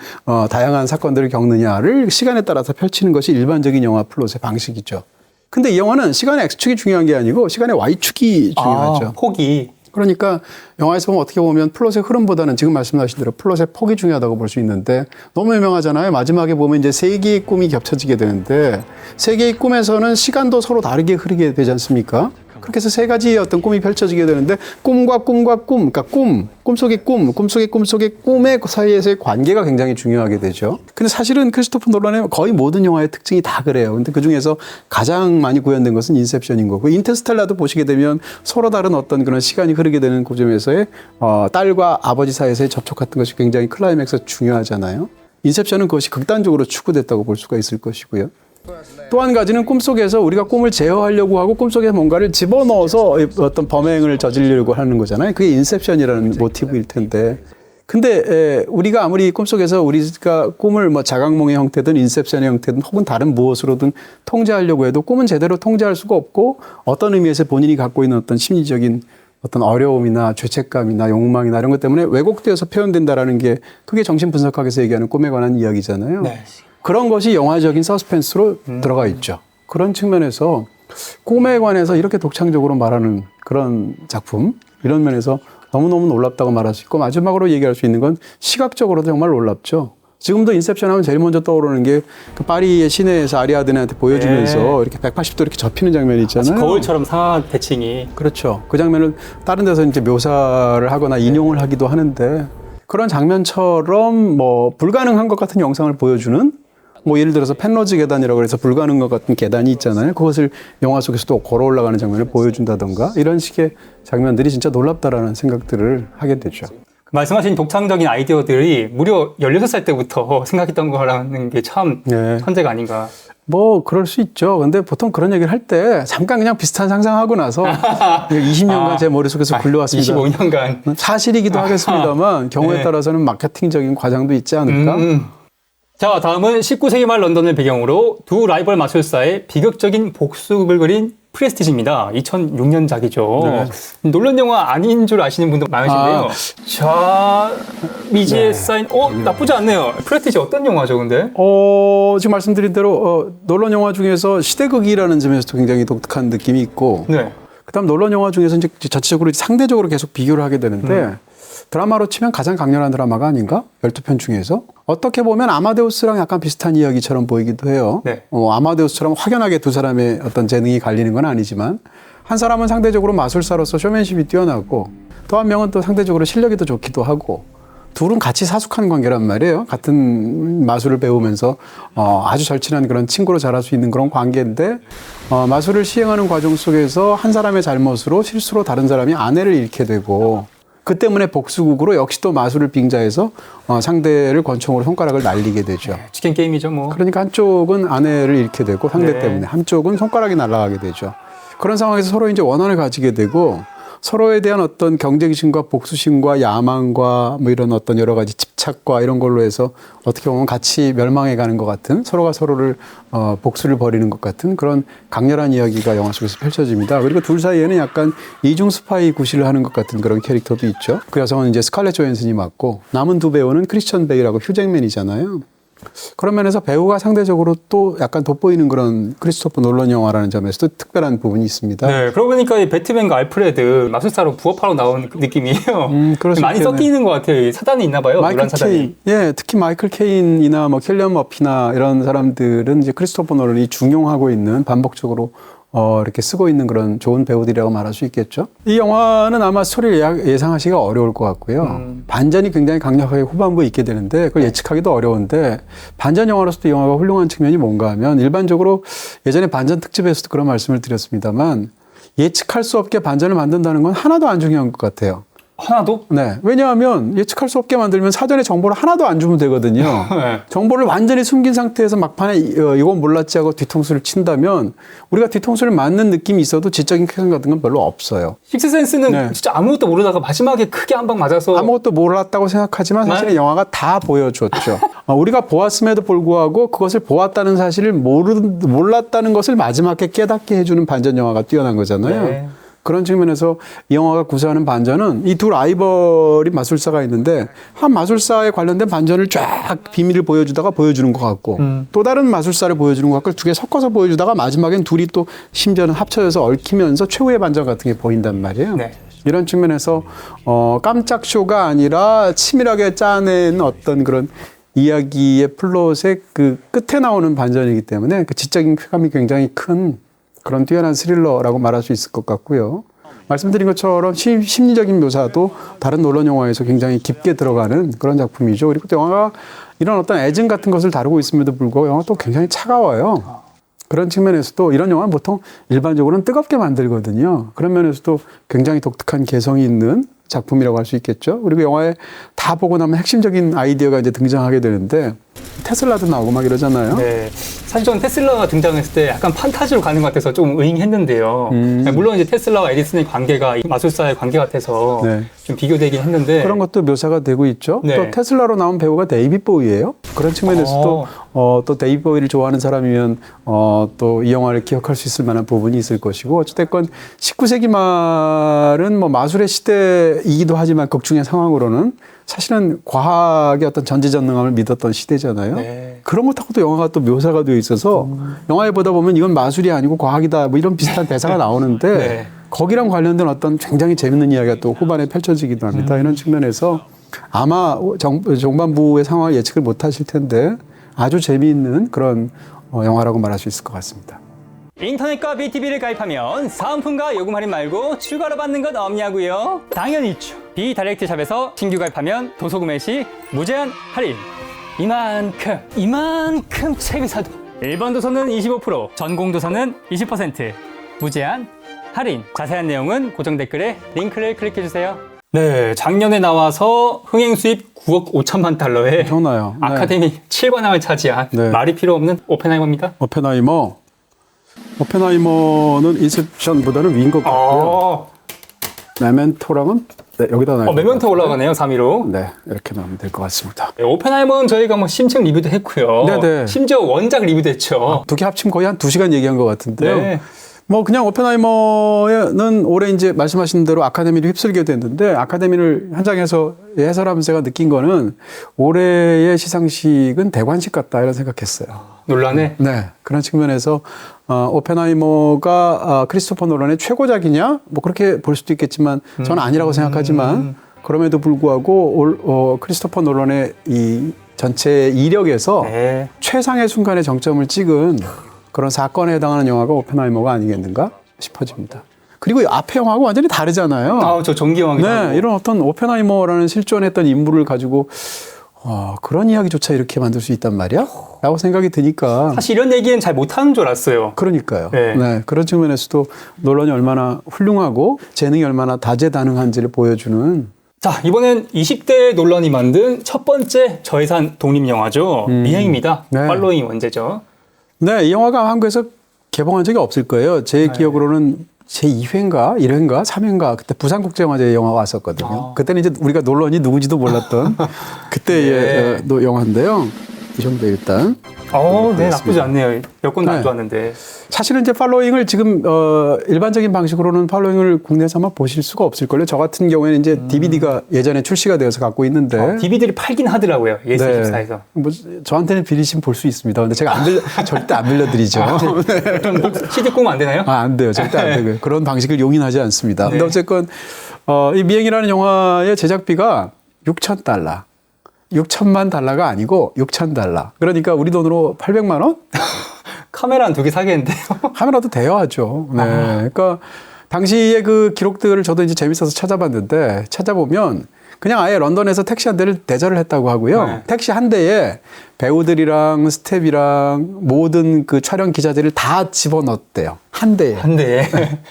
다양한 사건들을 겪느냐를 시간에 따라서 펼치는 것이 일반적인 영화 플롯의 방식이죠. 근데 이 영화는 시간의 X축이 중요한 게 아니고 시간의 Y축이 중요하죠. 폭이. 그러니까 영화에서 보면 어떻게 보면 플롯의 흐름보다는 지금 말씀하신 대로 플롯의 폭이 중요하다고 볼 수 있는데 너무 유명하잖아요. 마지막에 보면 이제 세 개의 꿈이 겹쳐지게 되는데 세 개의 꿈에서는 시간도 서로 다르게 흐르게 되지 않습니까? 그렇게 해서 세 가지의 어떤 꿈이 펼쳐지게 되는데 꿈과 꿈과 꿈, 그러니까 꿈속의 꿈의 사이에서의 관계가 굉장히 중요하게 되죠. 근데 사실은 크리스토퍼 놀란의 거의 모든 영화의 특징이 다 그래요. 근데 그 중에서 가장 많이 구현된 것은 인셉션인 거고 인터스텔라도 보시게 되면 서로 다른 어떤 그런 시간이 흐르게 되는 그 점에서의 딸과 아버지 사이에서의 접촉 같은 것이 굉장히 클라이맥스가 중요하잖아요. 인셉션은 그것이 극단적으로 추구됐다고 볼 수가 있을 것이고요. 또 한 가지는 꿈속에서 우리가 꿈을 제어하려고 하고 꿈속에 뭔가를 집어넣어서 어떤 범행을 저지르려고 하는 거잖아요. 그게 인셉션이라는 모티브일 텐데. 근데 우리가 아무리 꿈속에서 우리가 꿈을 뭐 자각몽의 형태든 인셉션의 형태든 혹은 다른 무엇으로든 통제하려고 해도 꿈은 제대로 통제할 수가 없고 어떤 의미에서 본인이 갖고 있는 어떤 심리적인 어떤 어려움이나 죄책감이나 욕망이나 이런 것 때문에 왜곡되어서 표현된다라는 게 그게 정신분석학에서 얘기하는 꿈에 관한 이야기잖아요. 네. 그런 것이 영화적인 서스펜스로 들어가 있죠. 그런 측면에서 꿈에 관해서 이렇게 독창적으로 말하는 그런 작품, 이런 면에서 너무너무 놀랍다고 말할 수 있고 마지막으로 얘기할 수 있는 건 시각적으로도 정말 놀랍죠. 지금도 인셉션 하면 제일 먼저 떠오르는 게 그 파리의 시내에서 아리아드네한테 보여주면서 이렇게 180도 이렇게 접히는 장면이 있잖아요. 거울처럼 상한 대칭이. 그렇죠. 그 장면을 다른 데서 이제 묘사를 하거나 인용을 하기도 하는데 그런 장면처럼 뭐 불가능한 것 같은 영상을 보여주는 뭐 예를 들어서 펜로즈 계단이라고 해서 불가능한 것 같은 계단이 있잖아요. 그것을 영화 속에서도 걸어 올라가는 장면을 보여준다던가 이런 식의 장면들이 진짜 놀랍다라는 생각들을 하게 되죠. 말씀하신 독창적인 아이디어들이 무려 16살 때부터 생각했던 거라는 게 참 천재가 아닌가. 뭐 그럴 수 있죠. 근데 보통 그런 얘기를 할 때 잠깐 그냥 비슷한 상상하고 나서 20년간 제 머릿속에서 굴려왔습니다. 25년간. 사실이기도 하겠습니다만 경우에 따라서는 마케팅적인 과장도 있지 않을까? 자, 다음은 19세기 말 런던을 배경으로 두 라이벌 마술사의 비극적인 복수극을 그린 프레스티지입니다. 2006년작이죠. 네. 논란 영화 아닌 줄 아시는 분도 많으신데요. 자, 미지의 네. 사인. 나쁘지 않네요. 프레스티지 어떤 영화죠, 근데? 지금 말씀드린 대로 논란 영화 중에서 시대극이라는 점에서도 굉장히 독특한 느낌이 있고, 네. 그다음 논란 영화 중에서 이제 전체적으로 상대적으로 계속 비교를 하게 되는데 드라마로 치면 가장 강렬한 드라마가 아닌가? 12편 중에서. 어떻게 보면 아마데우스랑 약간 비슷한 이야기처럼 보이기도 해요. 네. 아마데우스처럼 확연하게 두 사람의 어떤 재능이 갈리는 건 아니지만 한 사람은 상대적으로 마술사로서 쇼맨십이 뛰어나고 또 한 명은 또 상대적으로 실력이 더 좋기도 하고 둘은 같이 사숙한 관계란 말이에요. 같은 마술을 배우면서 아주 절친한 그런 친구로 자랄 수 있는 그런 관계인데 마술을 시행하는 과정 속에서 한 사람의 잘못으로 실수로 다른 사람이 아내를 잃게 되고 그 때문에 복수국으로 역시 또 마술을 빙자해서 상대를 권총으로 손가락을 날리게 되죠. 치킨 게임이죠, 뭐. 그러니까 한쪽은 아내를 잃게 되고 상대 네. 때문에 한쪽은 손가락이 날아가게 되죠. 그런 상황에서 서로 이제 원한을 가지게 되고 서로에 대한 어떤 경쟁심과 복수심과 야망과 뭐 이런 어떤 여러 가지 집착과 이런 걸로 해서 어떻게 보면 같이 멸망해 가는 것 같은 서로가 서로를 복수를 벌이는 것 같은 그런 강렬한 이야기가 영화 속에서 펼쳐집니다. 그리고 둘 사이에는 약간 이중 스파이 구실을 하는 것 같은 그런 캐릭터도 있죠. 그 여성은 이제 스칼렛 조앤슨이 맡고 남은 두 배우는 크리스천 베일하고 휴 잭맨이잖아요. 그런 면에서 배우가 상대적으로 또 약간 돋보이는 그런 크리스토퍼 놀런 영화라는 점에서도 특별한 부분이 있습니다. 네, 그러고 보니까 이 배트맨과 알프레드 마술사로 부업하러 나온 그 느낌이에요. 그럴 수 많이 있겠네. 섞이는 것 같아요. 사단이 있나 봐요. 마이클 노란 사단이. 케인, 예, 특히 마이클 케인이나 뭐 킬리언 머피나 이런 사람들은 이제 크리스토퍼 놀런이 중용하고 있는 반복적으로 이렇게 쓰고 있는 그런 좋은 배우들이라고 말할 수 있겠죠. 이 영화는 아마 스토리를 예상하기가 어려울 것 같고요. 반전이 굉장히 강력하게 후반부에 있게 되는데 그걸 예측하기도 어려운데 반전 영화로서도 이 영화가 훌륭한 측면이 뭔가 하면 일반적으로 예전에 반전 특집에서도 그런 말씀을 드렸습니다만 예측할 수 없게 반전을 만든다는 건 하나도 안 중요한 것 같아요. 하나도? 네. 왜냐하면 예측할 수 없게 만들면 사전에 정보를 하나도 안 주면 되거든요. 네. 정보를 완전히 숨긴 상태에서 막판에 이건 몰랐지 하고 뒤통수를 친다면 우리가 뒤통수를 맞는 느낌이 있어도 지적인 쾌감 같은 건 별로 없어요. 식스센스는 네. 진짜 아무것도 모르다가 마지막에 크게 한 방 맞아서 아무것도 몰랐다고 생각하지만 사실은 영화가 다 보여줬죠. 우리가 보았음에도 불구하고 그것을 보았다는 사실을 몰랐다는 것을 마지막에 깨닫게 해주는 반전 영화가 뛰어난 거잖아요. 네. 그런 측면에서 이 영화가 구사하는 반전은 이 두 라이벌이 마술사가 있는데 한 마술사에 관련된 반전을 쫙 비밀을 보여주다가 보여주는 것 같고 또 다른 마술사를 보여주는 것 같고 두 개 섞어서 보여주다가 마지막엔 둘이 또 심지어는 합쳐져서 얽히면서 최후의 반전 같은 게 보인단 말이에요. 네. 이런 측면에서 깜짝 쇼가 아니라 치밀하게 짜낸 어떤 그런 이야기의 플롯의 그 끝에 나오는 반전이기 때문에 그 지적인 쾌감이 굉장히 큰 그런 뛰어난 스릴러라고 말할 수 있을 것 같고요. 말씀드린 것처럼 심리적인 묘사도 다른 논란 영화에서 굉장히 깊게 들어가는 그런 작품이죠. 그리고 또 영화가 이런 어떤 애증 같은 것을 다루고 있음에도 불구하고 영화가 또 굉장히 차가워요. 그런 측면에서도 이런 영화는 보통 일반적으로는 뜨겁게 만들거든요. 그런 면에서도 굉장히 독특한 개성이 있는 작품이라고 할 수 있겠죠. 그리고 영화에 다 보고 나면 핵심적인 아이디어가 이제 등장하게 되는데 테슬라도 나오고 막 이러잖아요. 네. 사실 저는 테슬라가 등장했을 때 약간 판타지로 가는 것 같아서 좀 의잉했는데요. 물론 이제 테슬라와 에디슨의 관계가 이 마술사의 관계 같아서 네. 좀 비교되긴 했는데 그런 것도 묘사가 되고 있죠. 네. 또 테슬라로 나온 배우가 데이빗 보위예요. 그런 측면에서도 또 데이빗 보위를 좋아하는 사람이면 또 이 영화를 기억할 수 있을 만한 부분이 있을 것이고 어찌됐건 19세기 말은 뭐 마술의 시대이기도 하지만 극중의 상황으로는 사실은 과학의 어떤 전지전능함을 믿었던 시대잖아요. 네. 그런 것하고도 영화가 또 묘사가 되어 있어서 영화에 보다 보면 이건 마술이 아니고 과학이다 뭐 이런 비슷한 대사가 나오는데 네. 거기랑 관련된 어떤 굉장히 재밌는 이야기가 또 후반에 펼쳐지기도 합니다. 이런 측면에서 아마 종반부의 상황을 예측을 못 하실 텐데 아주 재미있는 그런 영화라고 말할 수 있을 것 같습니다. 인터넷과 BTV를 가입하면 사은품과 요금 할인 말고 추가로 받는 것 없냐고요? 당연히 있죠. 비다이렉트샵에서 신규 가입하면 도서 구매 시 무제한 할인. 이만큼 책을 사도 일반 도서는 25%, 전공 도서는 20% 무제한 할인. 자세한 내용은 고정 댓글에 링크를 클릭해 주세요. 네, 작년에 나와서 흥행 수입 9억 5천만 달러에 엄청나요. 네. 아카데미 7관왕을 차지한 네. 말이 필요 없는 오펜하이머입니다. 오펜하이머는 인셉션보다는 위인 것 같고요. 메멘토랑은 네, 여기다 놔요. 메멘토 올라가네요, 3위로. 네, 이렇게 나오면 될 것 같습니다. 네, 오펜하이머는 저희가 뭐 심층 리뷰도 했고요. 네네. 심지어 원작 리뷰도 했죠. 두 개 합치면 거의 한 2시간 얘기한 것 같은데요. 네. 뭐 그냥 오펜하이머는 올해 이제 말씀하신 대로 아카데미를 휩쓸게 됐는데 아카데미를 현장에서 해설하면서 제가 느낀 거는 올해의 시상식은 대관식 같다 이런 생각했어요. 논란에? 네. 그런 측면에서 오펜하이머가 크리스토퍼 놀란의 최고작이냐? 뭐 그렇게 볼 수도 있겠지만 저는 아니라고 생각하지만 그럼에도 불구하고 크리스토퍼 놀란의 이 전체 이력에서 네. 최상의 순간에 정점을 찍은 그런 사건에 해당하는 영화가 오펜하이머가 아니겠는가 싶어집니다. 그리고 앞에 영화하고 완전히 다르잖아요. 아, 저 전기 영화기도 네, 하고. 이런 어떤 오펜하이머라는 실존했던 인물을 가지고 그런 이야기조차 이렇게 만들 수 있단 말이야? 라고 생각이 드니까. 사실 이런 얘기는 잘 못하는 줄 알았어요. 그러니까요. 네. 네, 그런 측면에서도 논란이 얼마나 훌륭하고 재능이 얼마나 다재다능한지를 보여주는. 자, 이번엔 20대 논란이 만든 첫 번째 저예산 독립영화죠. 미행입니다. 네. 팔로잉 원제죠. 네, 이 영화가 한국에서 개봉한 적이 없을 거예요. 제 기억으로는 제 2회인가 1회인가 3회인가 그때 부산국제영화제 영화가 왔었거든요. 그때는 이제 우리가 논란이 누군지도 몰랐던 그때의 영화인데요. 이 정도 일단. 네, 나쁘지 않네요. 여건도 안 네. 좋았는데. 사실은 이제 팔로잉을 지금 일반적인 방식으로는 팔로잉을 국내에서 아마 보실 수가 없을걸요. 저 같은 경우에는 이제 DVD가 예전에 출시가 되어서 갖고 있는데 DVD를 팔긴 하더라고요. 예스24에서. 뭐 저한테는 빌리시면 볼 수 있습니다. 근데 제가 절대 안 빌려드리죠. 그럼 CD 꼽으면 안 되나요? 안 돼요. 절대 안 되고요. 그런 방식을 용인하지 않습니다. 근데 어쨌건 이 미행이라는 영화의 제작비가 $6,000. 6천만 달러가 아니고 6천 달러. 그러니까 우리 돈으로 800만 원? 카메라 한 2개 사겠는데요? 카메라도 대여하죠. 네. 그러니까 당시의 그 기록들을 저도 이제 재밌어서 찾아봤는데 찾아보면 그냥 아예 런던에서 택시 한 대를 대절을 했다고 하고요. 네. 택시 한 대에 배우들이랑 스텝이랑 모든 그 촬영 기자들을 다 집어넣었대요. 한 대에. 한 대에.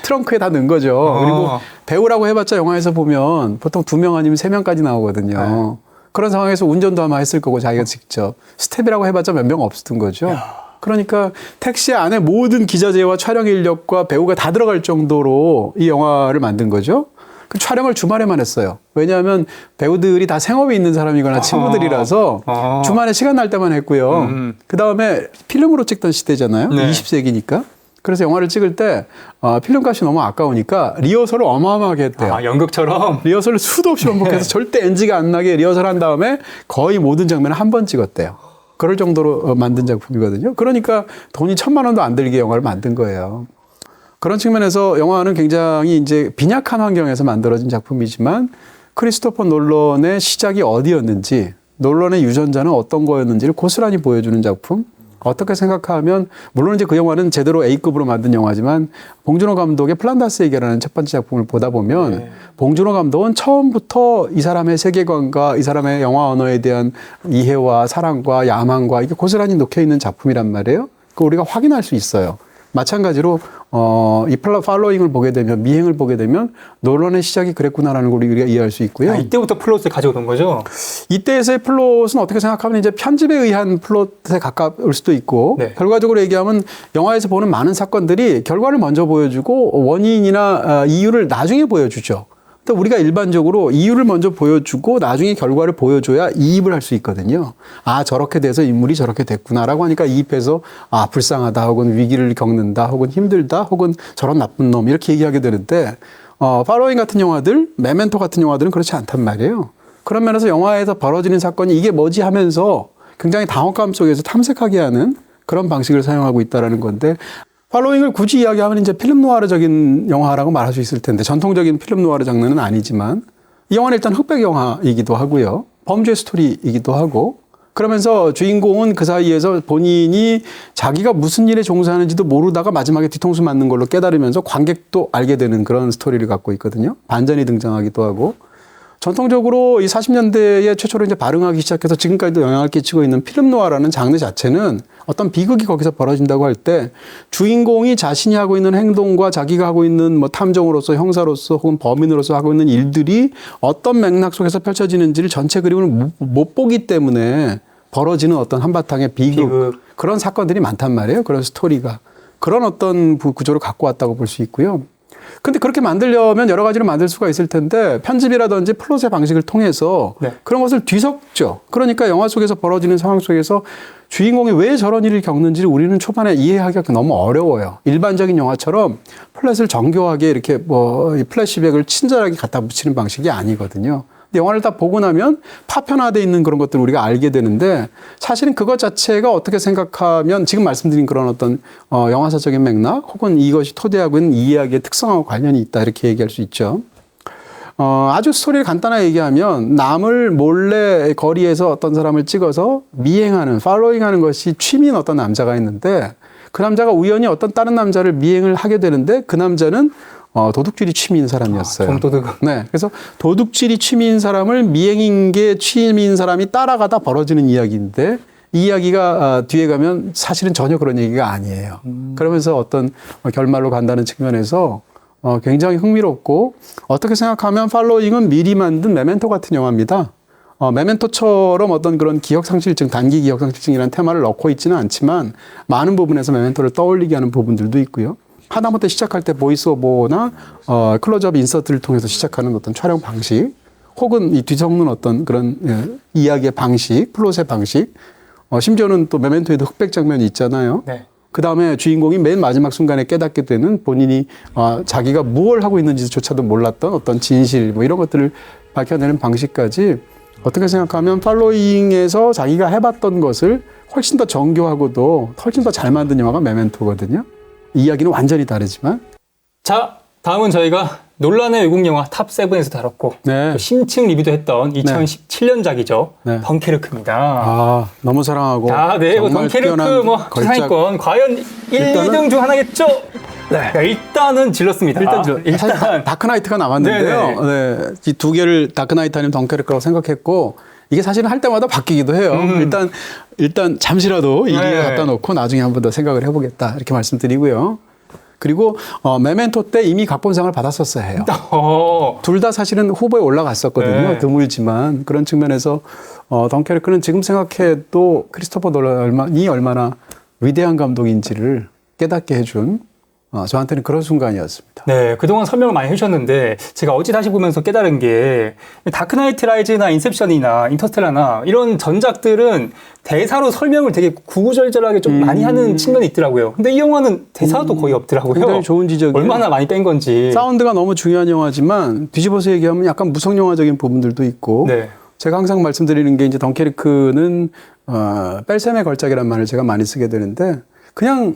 트렁크에 다 넣은 거죠. 그리고 배우라고 해봤자 영화에서 보면 보통 2명 아니면 3명까지 나오거든요. 그런 상황에서 운전도 아마 했을 거고 자기가 직접. 스텝이라고 해봤자 몇 명 없었던 거죠. 그러니까 택시 안에 모든 기자재와 촬영 인력과 배우가 다 들어갈 정도로 이 영화를 만든 거죠. 그 촬영을 주말에만 했어요. 왜냐하면 배우들이 다 생업에 있는 사람이거나 친구들이라서 주말에 시간 날 때만 했고요. 그 다음에 필름으로 찍던 시대잖아요. 네. 20세기니까. 그래서 영화를 찍을 때 필름값이 너무 아까우니까 리허설을 어마어마하게 했대요. 연극처럼? 리허설을 수도 없이 반복해서 절대 NG가 안 나게 리허설 한 다음에 거의 모든 장면을 한 번 찍었대요. 그럴 정도로 만든 작품이거든요. 그러니까 돈이 1,000만 원도 안 들게 영화를 만든 거예요. 그런 측면에서 영화는 굉장히 이제 빈약한 환경에서 만들어진 작품이지만 크리스토퍼 놀런의 시작이 어디였는지, 놀런의 유전자는 어떤 거였는지를 고스란히 보여주는 작품. 어떻게 생각하면 물론 이제 그 영화는 제대로 A급으로 만든 영화지만 봉준호 감독의 플란다스의 계라는 첫 번째 작품을 보다 보면 봉준호 감독은 처음부터 이 사람의 세계관과 이 사람의 영화 언어에 대한 이해와 사랑과 야망과 이게 고스란히 녹혀 있는 작품이란 말이에요. 그 우리가 확인할 수 있어요. 마찬가지로 이 팔로잉을 보게 되면 미행을 보게 되면 놀런의 시작이 그랬구나라는 걸 우리가 이해할 수 있고요. 이때부터 플롯을 가져오던 거죠? 이때에서의 플롯은 어떻게 생각하면 이제 편집에 의한 플롯에 가까울 수도 있고 결과적으로 얘기하면 영화에서 보는 많은 사건들이 결과를 먼저 보여주고 원인이나 이유를 나중에 보여주죠. 또 우리가 일반적으로 이유를 먼저 보여주고 나중에 결과를 보여줘야 이입을 할 수 있거든요. 아, 저렇게 돼서 인물이 저렇게 됐구나라고 하니까 이입해서 아, 불쌍하다 혹은 위기를 겪는다 혹은 힘들다 혹은 저런 나쁜 놈 이렇게 얘기하게 되는데 팔로잉 같은 영화들, 메멘토 같은 영화들은 그렇지 않단 말이에요. 그런 면에서 영화에서 벌어지는 사건이 이게 뭐지 하면서 굉장히 당혹감 속에서 탐색하게 하는 그런 방식을 사용하고 있다는 건데 팔로잉을 굳이 이야기하면 이제 필름 노아르적인 영화라고 말할 수 있을 텐데 전통적인 필름 노아르 장르는 아니지만 이 영화는 일단 흑백 영화이기도 하고요. 범죄 스토리이기도 하고 그러면서 주인공은 그 사이에서 본인이 자기가 무슨 일에 종사하는지도 모르다가 마지막에 뒤통수 맞는 걸로 깨달으면서 관객도 알게 되는 그런 스토리를 갖고 있거든요. 반전이 등장하기도 하고 전통적으로 이 40년대에 최초로 이제 발흥하기 시작해서 지금까지도 영향을 끼치고 있는 필름 노아라는 장르 자체는 어떤 비극이 거기서 벌어진다고 할 때 주인공이 자신이 하고 있는 행동과 자기가 하고 있는 뭐 탐정으로서 형사로서 혹은 범인으로서 하고 있는 일들이 어떤 맥락 속에서 펼쳐지는지를 전체 그림을 못 보기 때문에 벌어지는 어떤 한바탕의 비극. 그런 사건들이 많단 말이에요. 그런 스토리가. 그런 어떤 구조를 갖고 왔다고 볼 수 있고요. 근데 그렇게 만들려면 여러 가지로 만들 수가 있을 텐데 편집이라든지 플롯의 방식을 통해서 그런 것을 뒤섞죠. 그러니까 영화 속에서 벌어지는 상황 속에서 주인공이 왜 저런 일을 겪는지를 우리는 초반에 이해하기가 너무 어려워요. 일반적인 영화처럼 플랫을 정교하게 이렇게 이 플래시백을 친절하게 갖다 붙이는 방식이 아니거든요. 근데 영화를 다 보고 나면 파편화되어 있는 그런 것들을 우리가 알게 되는데 사실은 그것 자체가 어떻게 생각하면 지금 말씀드린 그런 어떤 영화사적인 맥락 혹은 이것이 토대하고 있는 이야기의 특성하고 관련이 있다 이렇게 얘기할 수 있죠. 아주 스토리를 간단하게 얘기하면 남을 몰래 거리에서 어떤 사람을 찍어서 미행하는, 팔로잉하는 것이 취미인 어떤 남자가 있는데 그 남자가 우연히 어떤 다른 남자를 미행을 하게 되는데 그 남자는 도둑질이 취미인 사람이었어요. 정도둑. 네. 그래서 도둑질이 취미인 사람을 미행인 게 취미인 사람이 따라가다 벌어지는 이야기인데 이 이야기가 뒤에 가면 사실은 전혀 그런 얘기가 아니에요. 그러면서 어떤 결말로 간다는 측면에서 굉장히 흥미롭고 어떻게 생각하면 팔로잉은 미리 만든 메멘토 같은 영화입니다. 메멘토처럼 어떤 그런 기억상실증, 단기 기억상실증이라는 테마를 넣고 있지는 않지만 많은 부분에서 메멘토를 떠올리게 하는 부분들도 있고요. 하다못해 시작할 때 보이스 오버나 클로즈업 인서트를 통해서 시작하는 어떤 촬영 방식 혹은 이 뒤섞는 어떤 그런 이야기의 방식, 플롯의 방식 심지어는 또 메멘토에도 흑백 장면이 있잖아요. 네. 그 다음에 주인공이 맨 마지막 순간에 깨닫게 되는 본인이 자기가 무엇을 하고 있는지조차도 몰랐던 어떤 진실 뭐 이런 것들을 밝혀내는 방식까지 어떻게 생각하면 팔로잉에서 자기가 해봤던 것을 훨씬 더 정교하고도 훨씬 더 잘 만든 영화가 메멘토거든요. 이야기는 완전히 다르지만. 자, 다음은 저희가 논란의 외국 영화 탑7에서 다뤘고 네. 또 심층 리뷰도 했던 2017년작이죠. 네. 덩케르크입니다. 너무 사랑하고. 네. 정말 덩케르크 뛰어난 상위권 과연 1, 2등 중 하나겠죠? 네. 일단은 질렀습니다. 사실 다크나이트가 남았는데요. 네. 이 두 개를 다크나이트 아니면 덩케르크라고 생각했고 이게 사실은 할 때마다 바뀌기도 해요. 일단 잠시라도 1위에 갖다 놓고 나중에 한 번 더 생각을 해보겠다 이렇게 말씀드리고요. 그리고 메멘토 때 이미 각본상을 받았었어야 해요. 둘 다 사실은 후보에 올라갔었거든요. 네. 드물지만 그런 측면에서 덩케르크는 지금 생각해도 크리스토퍼 놀란이 얼마나 위대한 감독인지를 깨닫게 해준 저한테는 그런 순간이었습니다. 네, 그동안 설명을 많이 해주셨는데 제가 어제 다시 보면서 깨달은 게 다크나이트 라이즈나 인셉션이나 인터스텔라나 이런 전작들은 대사로 설명을 되게 구구절절하게 좀 많이 하는 측면이 있더라고요. 근데 이 영화는 대사도 거의 없더라고요. 굉장히 좋은 지적이에요. 얼마나 많이 뺀 건지. 사운드가 너무 중요한 영화지만 뒤집어서 얘기하면 약간 무성 영화적인 부분들도 있고 네. 제가 항상 말씀드리는 게 이제 덩케르크는 뺄셈의 걸작이라는 말을 제가 많이 쓰게 되는데 그냥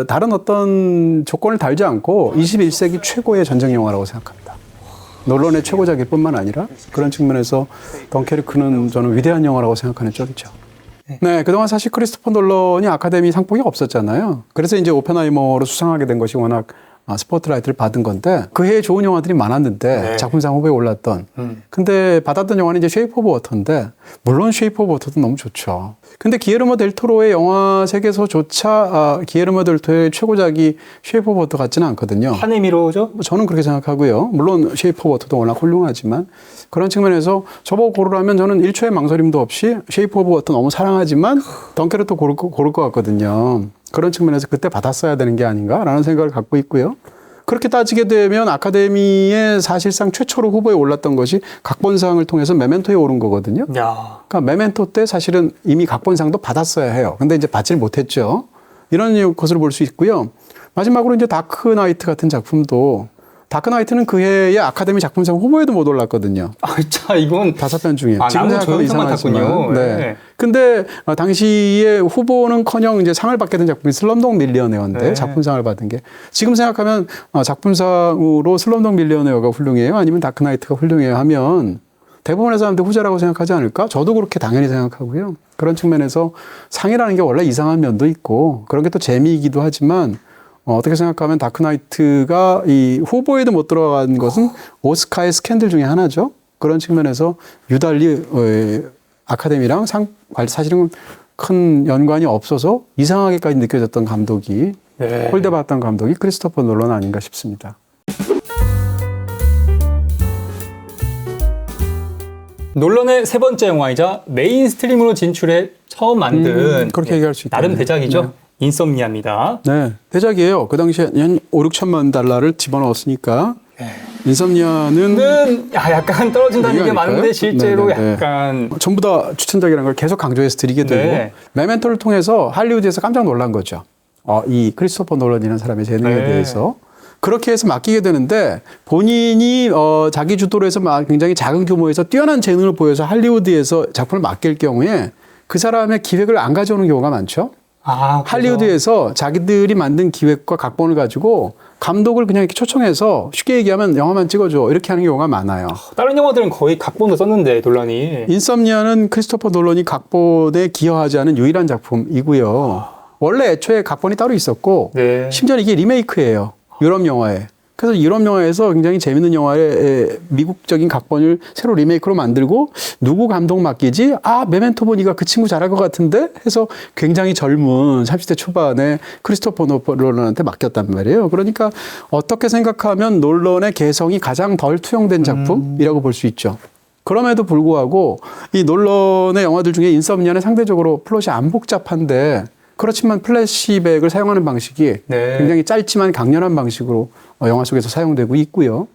다른 어떤 조건을 달지 않고 21세기 최고의 전쟁 영화라고 생각합니다. 놀런의 최고작일 뿐만 아니라 그런 측면에서 덩케르크는 저는 위대한 영화라고 생각하는 쪽이죠. 네, 그동안 사실 크리스토퍼 놀런이 아카데미 상복이 없었잖아요. 그래서 이제 오펜하이머로 수상하게 된 것이 워낙 스포트라이트를 받은 건데 그 해에 좋은 영화들이 많았는데 네. 작품상 후보에 올랐던 근데 받았던 영화는 이제 쉐이프 오브 워터인데 물론 쉐이프 오브 워터도 너무 좋죠. 근데 기에르모 델 토로의 영화 세계에서조차 기에르모 델 토로의 최고작이 쉐이프 오브 워터 같지는 않거든요. 하네미로죠? 저는 그렇게 생각하고요. 물론 쉐이프 오브 워터도 워낙 훌륭하지만 그런 측면에서 저보고 고르라면 저는 1초의 망설임도 없이 쉐이프 오브 워터 너무 사랑하지만 덩케르크도 고를 것 같거든요. 그런 측면에서 그때 받았어야 되는 게 아닌가라는 생각을 갖고 있고요. 그렇게 따지게 되면 아카데미에 사실상 최초로 후보에 올랐던 것이 각본상을 통해서 메멘토에 오른 거거든요. 야. 그러니까 메멘토 때 사실은 이미 각본상도 받았어야 해요. 근데 이제 받질 못했죠. 이런 것으로 볼 수 있고요. 마지막으로 이제 다크나이트 같은 작품도 다크나이트는 그 해에 아카데미 작품상 후보에도 못 올랐거든요. 자, 이건 5편 중에. 지금 생각하면 이상하지만. 네. 근데 당시에 후보는커녕 이제 상을 받게 된 작품이 슬럼독 밀리어네어인데 네. 작품상을 받은 게 지금 생각하면 작품상으로 슬럼독 밀리어네어가 훌륭해요? 아니면 다크나이트가 훌륭해요? 하면 대부분의 사람들 후자라고 생각하지 않을까? 저도 그렇게 당연히 생각하고요. 그런 측면에서 상이라는 게 원래 이상한 면도 있고 그런 게 또 재미이기도 하지만 어떻게 생각하면 다크나이트가 이 후보에도 못 들어간 것은 오스카의 스캔들 중에 하나죠. 그런 측면에서 유달리 아카데미랑 사실은 큰 연관이 없어서 이상하게까지 느껴졌던 감독이 네. 홀대받았던 감독이 크리스토퍼 놀란 아닌가 싶습니다. 놀런의 세 번째 영화이자 메인스트림으로 진출해 처음 만든 그렇게 얘기할 수 있다. 나름 대작이죠. 네. 인썸니아입니다. 네, 대작이에요. 그 당시에 한 5, 6천만 달러를 집어넣었으니까 인썸니아는 약간 떨어진다는 얘기가 아닐까요? 많은데 실제로 네네네. 약간 전부 다 추천작이라는 걸 계속 강조해서 드리게 되고 네. 메멘토를 통해서 할리우드에서 깜짝 놀란 거죠. 이 크리스토퍼 놀런이라는 사람의 재능에 네. 대해서 그렇게 해서 맡기게 되는데 본인이 자기 주도로 해서 굉장히 작은 규모에서 뛰어난 재능을 보여서 할리우드에서 작품을 맡길 경우에 그 사람의 기획을 안 가져오는 경우가 많죠. 그래서 할리우드에서 자기들이 만든 기획과 각본을 가지고 감독을 그냥 이렇게 초청해서 쉽게 얘기하면 영화만 찍어줘 이렇게 하는 경우가 많아요. 다른 영화들은 거의 각본도 썼는데 논란이. 인썸니아는 크리스토퍼 놀런이 각본에 기여하지 않은 유일한 작품이고요. 원래 애초에 각본이 따로 있었고 네. 심지어 이게 리메이크예요. 유럽 영화에. 그래서 유럽 영화에서 굉장히 재밌는 영화의 미국적인 각본을 새로 리메이크로 만들고 누구 감독 맡기지? 메멘토 보니까 그 친구 잘할 것 같은데? 해서 굉장히 젊은 30대 초반에 크리스토퍼 놀런한테 맡겼단 말이에요. 그러니까 어떻게 생각하면 놀런의 개성이 가장 덜 투영된 작품이라고 볼 수 있죠. 그럼에도 불구하고 이 놀런의 영화들 중에 인썸니아는 상대적으로 플롯이 안 복잡한데 그렇지만 플래시백을 사용하는 방식이 네. 굉장히 짧지만 강렬한 방식으로 영화 속에서 사용되고 있고요.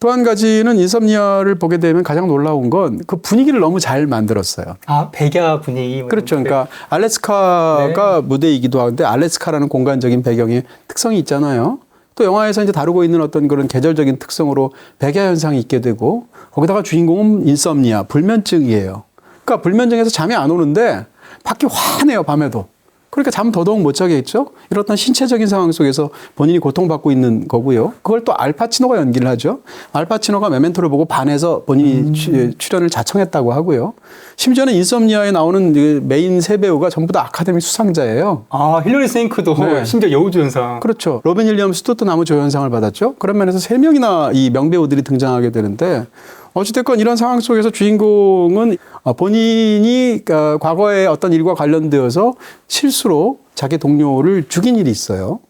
또 한 가지는 인썸니아를 보게 되면 가장 놀라운 건 그 분위기를 너무 잘 만들었어요. 백야 분위기. 그렇죠. 그러니까 알래스카가 무대이기도 하는데 알래스카라는 공간적인 배경의 특성이 있잖아요. 또 영화에서 이제 다루고 있는 어떤 그런 계절적인 특성으로 백야 현상이 있게 되고 거기다가 주인공은 인썸니아, 불면증이에요. 그러니까 불면증에서 잠이 안 오는데 밖이 환해요, 밤에도. 그러니까 잠 더더욱 못 자겠죠? 이렇던 신체적인 상황 속에서 본인이 고통받고 있는 거고요. 그걸 또 알파치노가 연기를 하죠. 알파치노가 메멘토를 보고 반해서 본인이 출연을 자청했다고 하고요. 심지어는 인썸니아에 나오는 메인 세 배우가 전부 다 아카데미 수상자예요. 힐러리 스윙크도 네. 심지어 여우조연상. 그렇죠. 로빈 윌리엄스도 또 나무조연상을 받았죠. 그런 면에서 세 명이나 이 명배우들이 등장하게 되는데 어찌됐건 이런 상황 속에서 주인공은 본인이 과거의 어떤 일과 관련되어서 실수로 자기 동료를 죽인 일이 있어요.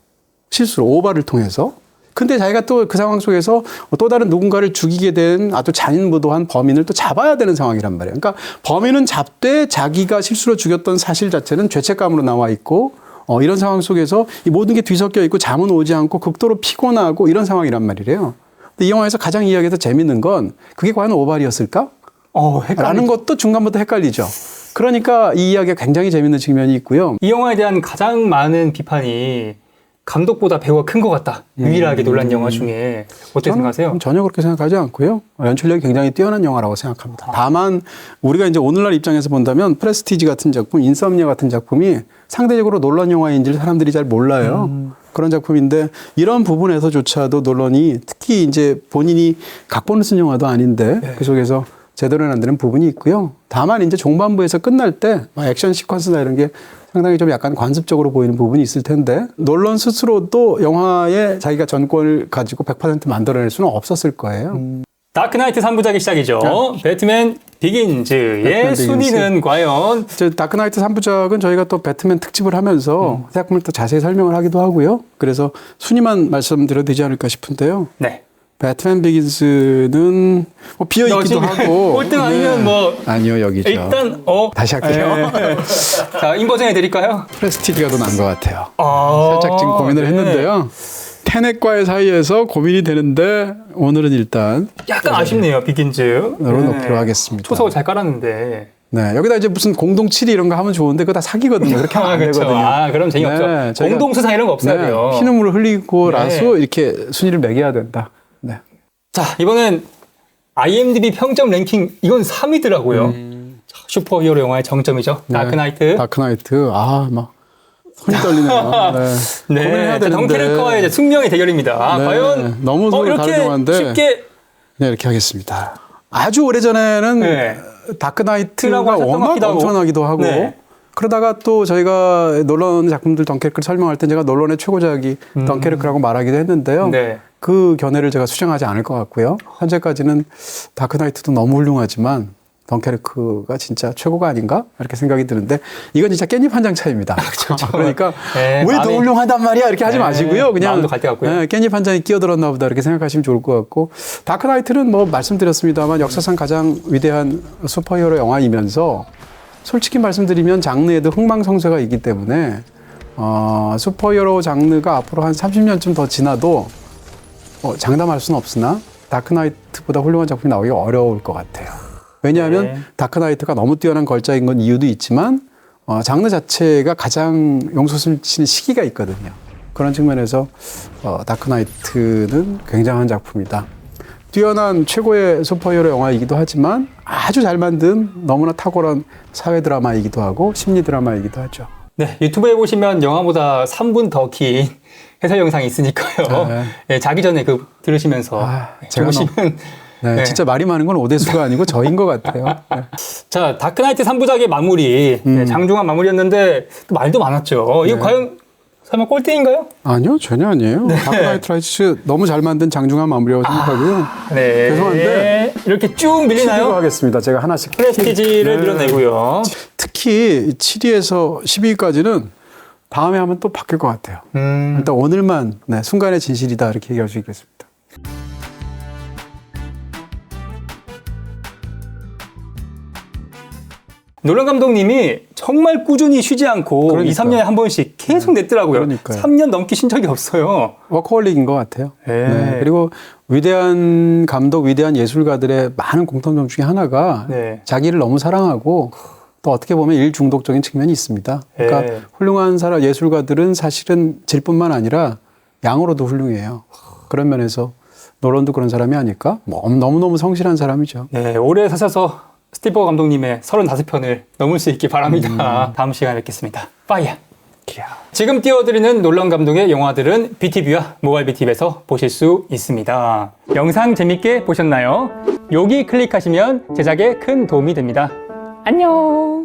실수로 오바를 통해서. 근데 자기가 또 그 상황 속에서 또 다른 누군가를 죽이게 된 아주 잔인무도한 범인을 또 잡아야 되는 상황이란 말이에요. 그러니까 범인은 잡되 자기가 실수로 죽였던 사실 자체는 죄책감으로 나와 있고 이런 상황 속에서 이 모든 게 뒤섞여 있고 잠은 오지 않고 극도로 피곤하고 이런 상황이란 말이래요. 근데 이 영화에서 가장 이야기에서 재밌는 건 그게 과연 오발이었을까? 라는 것도 중간부터 헷갈리죠. 그러니까 이 이야기가 굉장히 재밌는 측면이 있고요. 이 영화에 대한 가장 많은 비판이 감독보다 배우가 큰 것 같다. 유일하게 놀란 영화 중에 어떻게 생각하세요? 전혀 그렇게 생각하지 않고요. 연출력이 굉장히 뛰어난 영화라고 생각합니다. 다만 우리가 이제 오늘날 입장에서 본다면 프레스티지 같은 작품, 인썸니아 같은 작품이 상대적으로 놀란 영화인지를 사람들이 잘 몰라요. 그런 작품인데 이런 부분에서조차도 놀런이 특히 이제 본인이 각본을 쓴 영화도 아닌데 그 속에서 제대로 안 되는 부분이 있고요. 다만 이제 종반부에서 끝날 때 액션 시퀀스나 이런 게 상당히 좀 약간 관습적으로 보이는 부분이 있을 텐데 놀런 스스로도 영화에 자기가 전권을 가지고 100% 만들어낼 수는 없었을 거예요. 다크나이트 3부작이 시작이죠. 배트맨 비긴즈의 배트맨 순위는 과연? 다크나이트 3부작은 저희가 또 배트맨 특집을 하면서 작품을 또 자세히 설명을 하기도 하고요. 그래서 순위만 말씀드려도 되지 않을까 싶은데요. 네. 배트맨 비긴즈는 뭐 비어있기도 하고 꼴등 아니면 뭐 아니요 여기죠. 일단 다시 할게요. 자, 인버전 해드릴까요? 프레스티지가 더 나은 것 같아요. 살짝 지금 고민을 했는데요. 테넷과의 사이에서 고민이 되는데 오늘은 일단 약간 아쉽네요. 비긴즈. 놓기로 하겠습니다. 초석을 잘 깔았는데. 네, 여기다 이제 무슨 공동 7위 이런 거 하면 좋은데 그거 다 사기거든요. 그렇게 하면 안 그렇죠. 되거든요. 그럼 재미없죠. 네, 공동 수상 이런 거 없어야 돼요. 피눈물을 흘리고 네. 나서 이렇게 순위를 매겨야 된다. 네. 자, 이번엔 IMDb 평점 랭킹 이건 3위더라고요. 슈퍼히어로 영화의 정점이죠. 네. 다크나이트. 다크나이트. 막 손이 떨리네요. 네. 고민해야 되는데. 덩케르크와의 이제 숙명의 대결입니다. 네. 과연 너무 서로 다른 이렇게 영화인데 쉽게 네, 이렇게 하겠습니다. 아주 오래전에는 네. 다크나이트가 워낙 엄청나기도 하고 네. 그러다가 또 저희가 놀런 작품들 덩케르크를 설명할 때 제가 놀런의 최고작이 덩케르크라고 말하기도 했는데요. 네. 그 견해를 제가 수정하지 않을 것 같고요. 현재까지는 다크나이트도 너무 훌륭하지만 덩케르크가 진짜 최고가 아닌가? 이렇게 생각이 드는데 이건 진짜 깻잎 한 장 차이입니다. 그렇죠. 그러니까 네, 왜 더 훌륭하단 말이야? 이렇게 하지 마시고요. 그냥 마음도 갈 것 같고요. 깻잎 한 장이 끼어들었나 보다 이렇게 생각하시면 좋을 것 같고 다크나이트는 뭐 말씀드렸습니다만 역사상 가장 위대한 슈퍼히어로 영화이면서 솔직히 말씀드리면 장르에도 흥망성쇠가 있기 때문에 슈퍼히어로 장르가 앞으로 한 30년쯤 더 지나도 장담할 수는 없으나 다크나이트보다 훌륭한 작품이 나오기가 어려울 것 같아요. 왜냐하면 네. 다크나이트가 너무 뛰어난 걸작인 건 이유도 있지만 장르 자체가 가장 용솟을 치는 시기가 있거든요. 그런 측면에서 다크나이트는 굉장한 작품이다. 뛰어난 최고의 슈퍼히어로 영화이기도 하지만 아주 잘 만든 너무나 탁월한 사회 드라마이기도 하고 심리 드라마이기도 하죠. 네, 유튜브에 보시면 영화보다 3분 더 긴 해설 영상이 있으니까요. 네. 네, 자기 전에 주무시면서 제가 주무시면 네, 네. 진짜 말이 많은 건 오대수가 아니고 저인 것 같아요. 네. 자, 다크나이트 3부작의 마무리, 네, 장중한 마무리였는데 또 말도 많았죠. 이거 과연 설마 꼴등인가요? 아니요, 전혀 아니에요. 다크나이트 라이츠 너무 잘 만든 장중한 마무리라고 생각하고요. 네. 죄송한데 이렇게 쭉 밀리나요? TV로 하겠습니다. 제가 하나씩. 프레스티지를 네. 밀어내고요. 특히 7위에서 12위까지는 다음에 하면 또 바뀔 것 같아요. 일단 오늘만 순간의 진실이다 이렇게 얘기할 수 있겠습니다. 노lan 감독님이 정말 꾸준히 쉬지 않고 그러니까요. 2, 3년에 한 번씩 계속 냈더라고요. 그러니까요. 3년 넘게 쉰 적이 없어요. 워커홀릭인 것 같아요. 네. 그리고 위대한 감독, 위대한 예술가들의 많은 공통점 중에 하나가 네. 자기를 너무 사랑하고 또 어떻게 보면 일 중독적인 측면이 있습니다. 그러니까 네. 훌륭한 예술가들은 사실은 질뿐만 아니라 양으로도 훌륭해요. 그런 면에서 노런도 그런 사람이 아닐까? 너무너무 성실한 사람이죠. 네, 오래 사셔서 스티브 감독님의 35편을 넘을 수 있길 바랍니다. 다음 시간에 뵙겠습니다. 파이어! 지금 띄워드리는 놀란 감독의 영화들은 BTV와 모바일 BTV에서 보실 수 있습니다. 영상 재밌게 보셨나요? 여기 클릭하시면 제작에 큰 도움이 됩니다. 안녕!